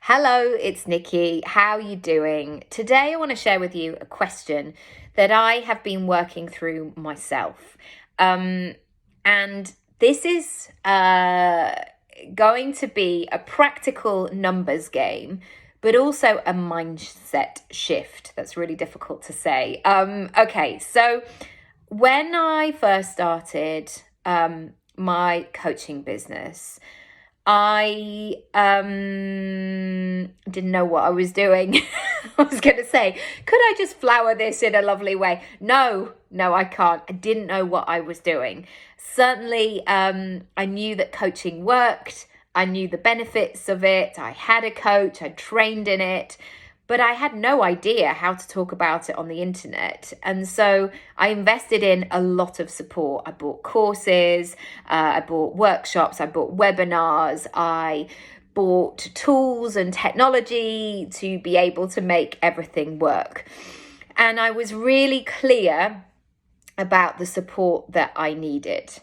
Hello, it's Nikki. How are you doing? Today I want to share with you a question that I have been working through myself. And this is going to be a practical numbers game, but also a mindset shift. That's really difficult to say. Okay, so when I first started my coaching business, I didn't know what I was doing. I was going to say, could I just flower this in a lovely way? No, I can't. I didn't know what I was doing. Certainly, I knew that coaching worked. I knew the benefits of it. I had a coach. I trained in it. But I had no idea how to talk about it on the internet. And so I invested in a lot of support. I bought courses, I bought workshops, I bought webinars, I bought tools and technology to be able to make everything work. And I was really clear about the support that I needed.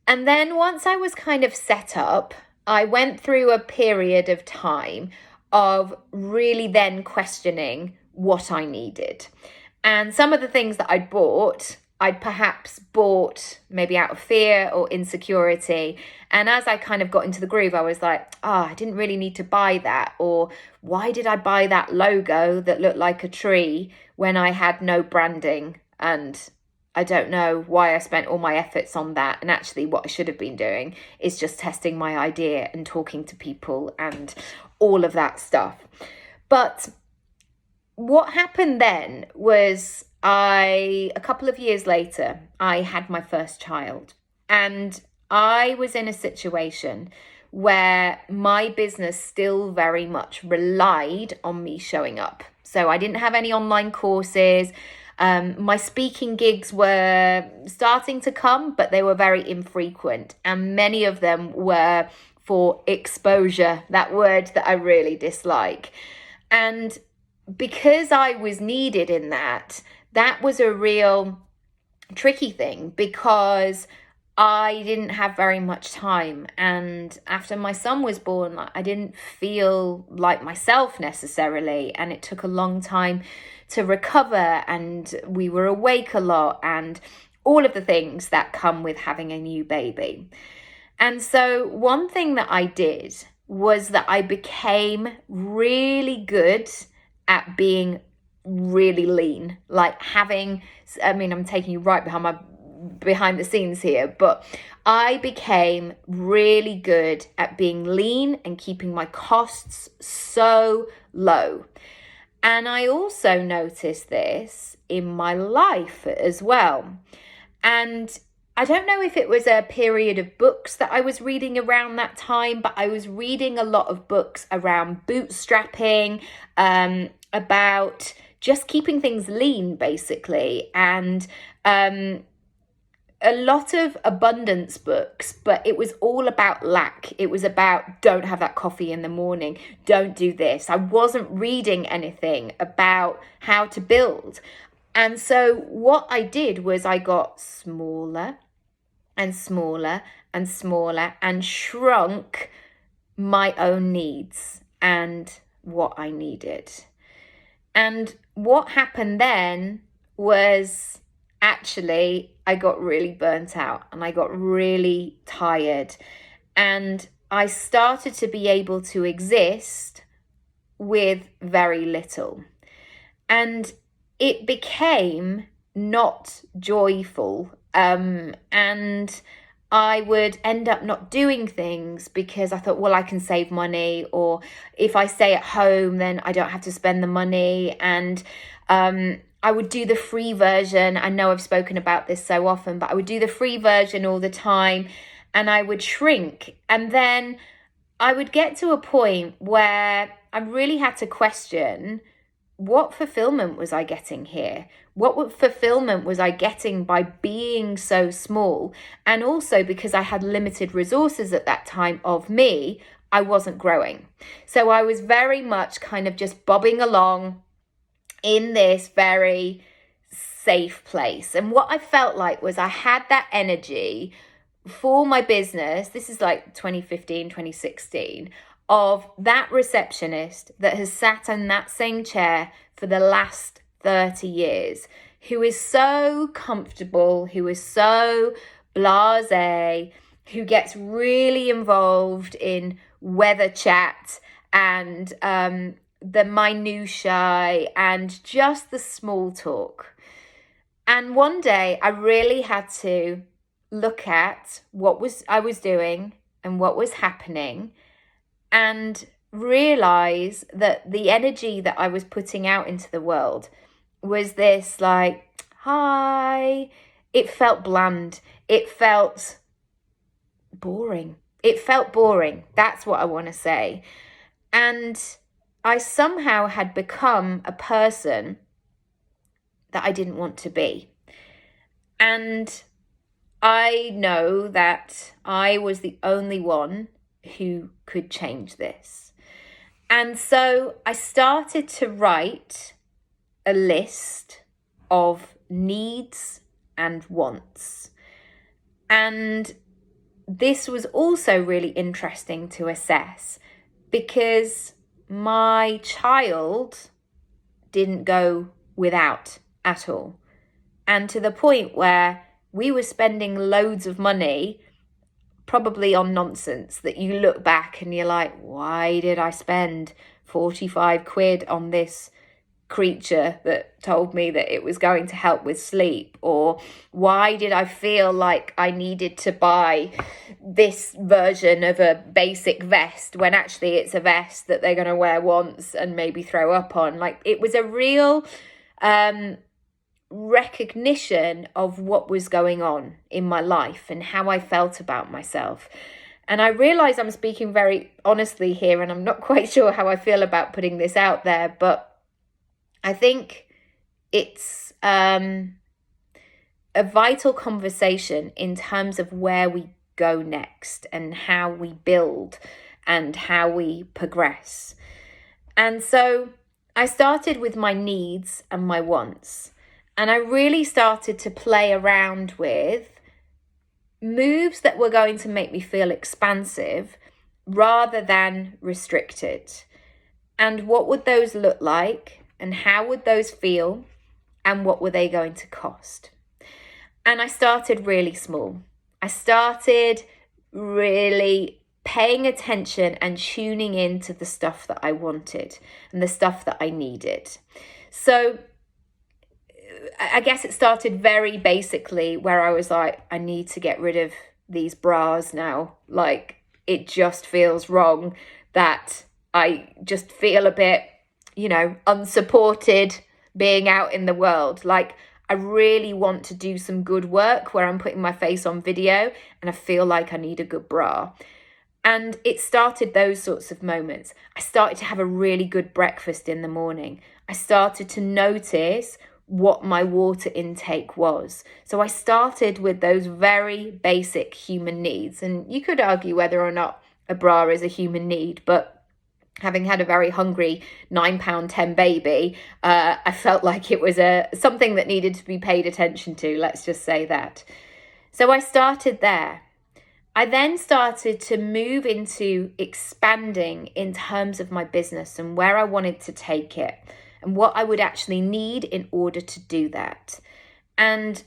And then once I was kind of set up, I went through a period of time of really then questioning what I needed. And some of the things that I'd bought, I'd perhaps bought maybe out of fear or insecurity. And as I kind of got into the groove, I was like, I didn't really need to buy that. Or why did I buy that logo that looked like a tree when I had no branding? And I don't know why I spent all my efforts on that. And actually what I should have been doing is just testing my idea and talking to people and all of that stuff. But what happened then was a couple of years later, I had my first child. And I was in a situation where my business still very much relied on me showing up. So I didn't have any online courses. My speaking gigs were starting to come, but they were very infrequent. And many of them were for exposure, that word that I really dislike. And because I was needed in that was a real tricky thing because I didn't have very much time. And after my son was born, I didn't feel like myself necessarily. And it took a long time to recover. And we were awake a lot and all of the things that come with having a new baby. And so one thing that I did was that I became really good at being really lean, like I'm taking you right behind the scenes here, but I became really good at being lean and keeping my costs so low. And I also noticed this in my life as well. And I don't know if it was a period of books that I was reading around that time, but I was reading a lot of books around bootstrapping, about just keeping things lean, basically, and a lot of abundance books, but it was all about lack. It was about don't have that coffee in the morning, don't do this. I wasn't reading anything about how to build. And so what I did was I got smaller and smaller and smaller and shrunk my own needs and what I needed. And what happened then was actually I got really burnt out and I got really tired. And I started to be able to exist with very little. And it became not joyful. And I would end up not doing things because I thought, well, I can save money, or if I stay at home, then I don't have to spend the money. And I would do the free version. I know I've spoken about this so often, but I would do the free version all the time and I would shrink. And then I would get to a point where I really had to question, what fulfillment was I getting here? What fulfillment was I getting by being so small? And also because I had limited resources at that time of me, I wasn't growing. So I was very much kind of just bobbing along in this very safe place. And what I felt like was I had that energy for my business. This is like 2015, 2016. of that receptionist that has sat in that same chair for the last 30 years, who is so comfortable, who is so blasé, who gets really involved in weather chat and the minutiae and just the small talk. And one day I really had to look at what I was doing and what was happening, and realize that the energy that I was putting out into the world was this like, hi. It felt bland. It felt boring. It felt boring. That's what I want to say. And I somehow had become a person that I didn't want to be. And I know that I was the only one who could change this. And so I started to write a list of needs and wants. And this was also really interesting to assess because my child didn't go without at all. And to the point where we were spending loads of money probably on nonsense that you look back and you're like, why did I spend 45 quid on this creature that told me that it was going to help with sleep? Or why did I feel like I needed to buy this version of a basic vest when actually it's a vest that they're going to wear once and maybe throw up on? Like, it was a real recognition of what was going on in my life and how I felt about myself. And I realize I'm speaking very honestly here, and I'm not quite sure how I feel about putting this out there, but I think it's a vital conversation in terms of where we go next and how we build and how we progress. And so I started with my needs and my wants. And I really started to play around with moves that were going to make me feel expansive rather than restricted. And what would those look like? And how would those feel? And what were they going to cost? And I started really small. I started really paying attention and tuning into the stuff that I wanted and the stuff that I needed. So I guess it started very basically where I was like, I need to get rid of these bras now. Like, it just feels wrong that I just feel a bit, unsupported being out in the world. Like, I really want to do some good work where I'm putting my face on video and I feel like I need a good bra. And it started those sorts of moments. I started to have a really good breakfast in the morning. I started to notice what my water intake was. So I started with those very basic human needs. And you could argue whether or not a bra is a human need, but having had a very hungry £9.10 baby, I felt like it was something that needed to be paid attention to, let's just say that. So I started there. I then started to move into expanding in terms of my business and where I wanted to take it and what I would actually need in order to do that. And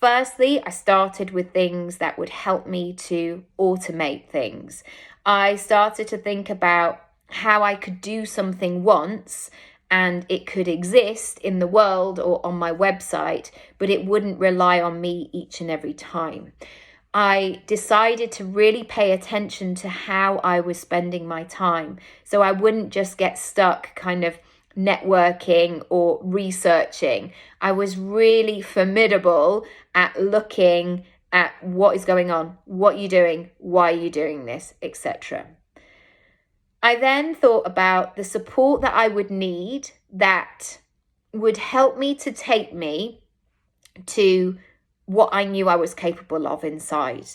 firstly, I started with things that would help me to automate things. I started to think about how I could do something once and it could exist in the world or on my website, but it wouldn't rely on me each and every time. I decided to really pay attention to how I was spending my time, so I wouldn't just get stuck kind of networking or researching. I was really formidable at looking at what is going on, what you're doing, why are you doing this, etc. I then thought about the support that I would need that would help me to take me to what I knew I was capable of inside.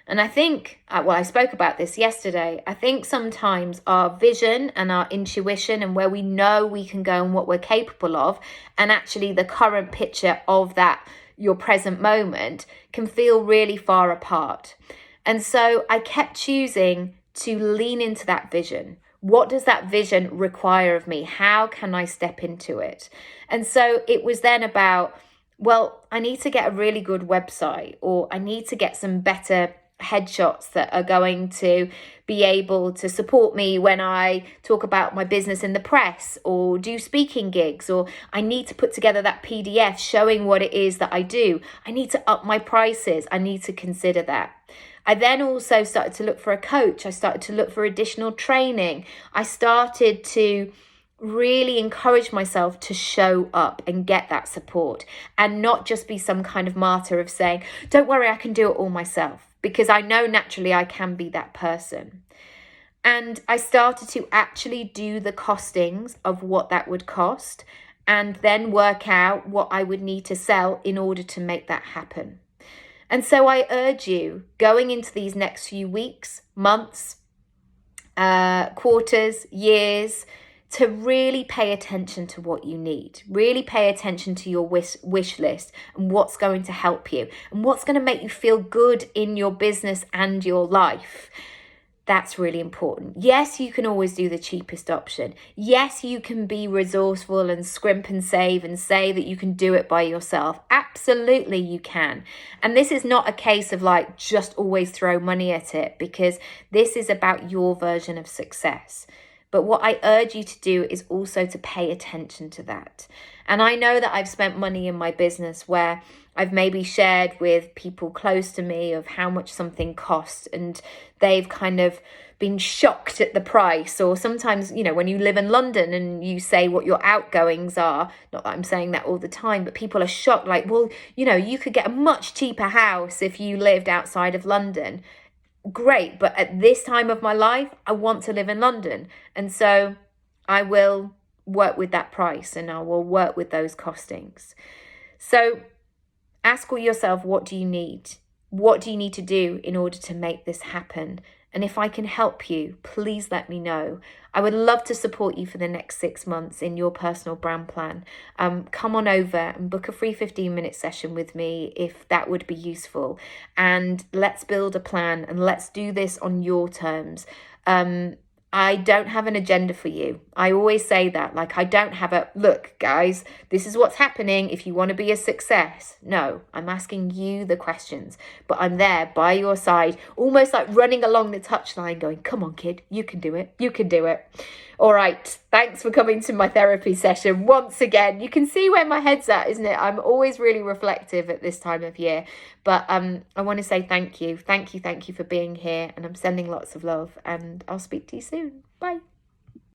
And I think, I spoke about this yesterday, I think sometimes our vision and our intuition and where we know we can go and what we're capable of, and actually the current picture of that, your present moment, can feel really far apart. And so I kept choosing to lean into that vision. What does that vision require of me? How can I step into it? And so it was then about, well, I need to get a really good website, or I need to get some better headshots that are going to be able to support me when I talk about my business in the press or do speaking gigs, or I need to put together that PDF showing what it is that I do. I need to up my prices. I need to consider that. I then also started to look for a coach. I started to look for additional training. I started to really encourage myself to show up and get that support, and not just be some kind of martyr of saying, don't worry, I can do it all myself, because I know naturally I can be that person. And I started to actually do the costings of what that would cost, and then work out what I would need to sell in order to make that happen. And so I urge you, going into these next few weeks, months, quarters, years, to really pay attention to what you need. Really pay attention to your wish list and what's going to help you and what's going to make you feel good in your business and your life. That's really important. Yes, you can always do the cheapest option. Yes, you can be resourceful and scrimp and save and say that you can do it by yourself. Absolutely, you can. And this is not a case of like just always throw money at it, because this is about your version of success. But what I urge you to do is also to pay attention to that. And I know that I've spent money in my business where I've maybe shared with people close to me of how much something costs, and they've kind of been shocked at the price. Or sometimes, you know, when you live in London and you say what your outgoings are, not that I'm saying that all the time, but people are shocked, like, well, you know, you could get a much cheaper house if you lived outside of London. Great, but at this time of my life, I want to live in London. And so I will work with that price, and I will work with those costings. So ask yourself, what do you need? What do you need to do in order to make this happen? And if I can help you, please let me know. I would love to support you for the next 6 months in your personal brand plan. Come on over and book a free 15-minute session with me if that would be useful. And let's build a plan, and let's do this on your terms. I don't have an agenda for you. I always say that, like, I don't have a, look, guys, this is what's happening if you want to be a success. No, I'm asking you the questions, but I'm there by your side, almost like running along the touchline going, come on, kid, you can do it. You can do it. All right. Thanks for coming to my therapy session once again. You can see where my head's at, isn't it? I'm always really reflective at this time of year, but I want to say thank you. Thank you for being here, and I'm sending lots of love, and I'll speak to you soon. Bye.